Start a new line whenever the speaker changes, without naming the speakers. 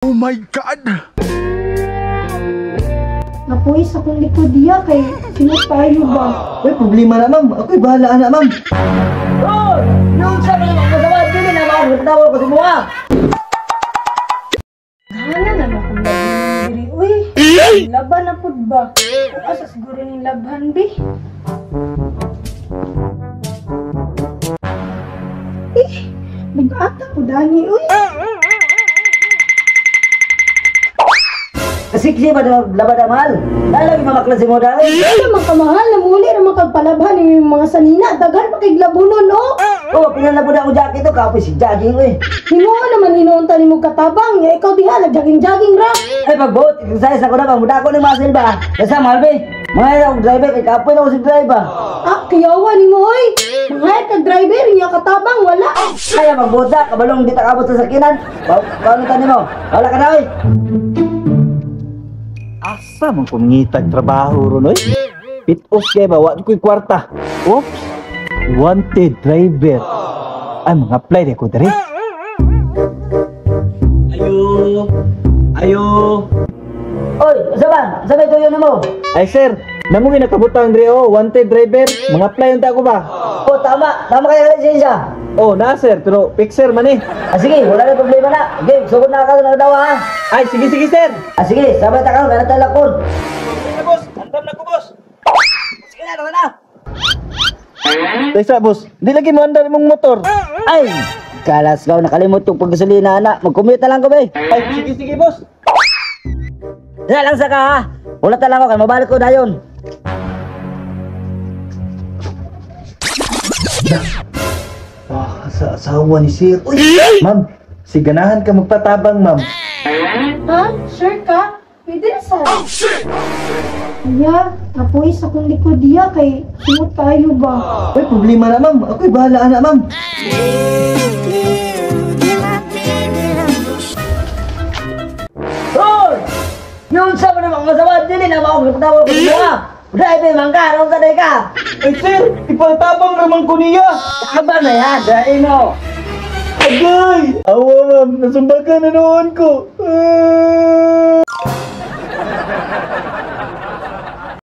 Oh my God!
Napuis akong likod diya kay sinot tayo ba?
May problema na, ma'am. Ako'y bahala na, ma'am.
Hoy! Yung sa mga kasama, hindi na makakatawa ko sa mga.
Hana na akong laban diri. Uy, laban na pud ba? Asa siguro ning labhan bi? Nag-ata ko dani, uy.
Kasikli ba na laban na mahal? Lalagi mamaklase mo dahil.
Ay, naman kamahal na muli naman kagpalabhan yung mga sanina. Daghan pa kay labunon, oh.
Oh, pinalabod ako jacket to, kapoy si jogging eh.
Himo naman hinuunta ni mo katabang. Ya, ikaw diha, jogging-jogging ra.
Ay, pag-boat, exercise ako na, muda ko ng muscle ba? Kasi mahal ba eh. Mga akong driver, kay kapoy na ako si driver.
Ah, kayawa ni mo, oy. Mga kag-driver, niya katabang, wala.
Kaya pag-boat na, kabalong di takabot sa sakinan. Paano tanin mo? Wala ka na eh.
Asa mong kumngitag trabaho ron, oy? Pit-off kay ba? Wala ko'y kwarta. Oops! Wanted driver. Ay, mga apply na ko dari. Ayo! Ayo!
Oy, saban, sabay to yun mo.
Ay, sir. Namungi nakabutang dre, oh. Wanted driver. Mga apply yung ko ba?
Oh, tama kaya ka lisensya.
Oh, na, sir. Pero fixer man eh.
Ah, sige, wala na problema na. Okay, sugod na ka na daw ha.
Ay, sige, sir.
Ah, sige, sabay ta ka, kaya talakon.
Sige na, boss. Andam na ko, boss.
Sige na, tara na.
Tesa, boss. Di lagi mo andar mong motor.
Ay, kalas ka, nakalimot yung paggasolina na. Mag-commute na lang ko, be.
Ay, sige, boss.
Dala lang sa ka, ha. Ulat na lang ako, kaya mabalik ko na yun.
Sa asawa ni sir. Uy, ma'am. Siganahan ka magpatabang, ma'am.
Ha? Sure ka? Pwede na sa. Oh, shit! Aya, napuis akong likod diya kay sinot tayo ba?
May problema na, ma'am. Ako'y bahala na, ma'am.
Hoy! Yung sa mga naman masama, dili na makakatawa ko sa mga. Drive, mangka, anong sanay ka?
Ay, sir. Ipatabang naman ko niya.
Aba na yan, dahil mo.
Agay! Awa, ma'am. Nasumbagan na noon ko.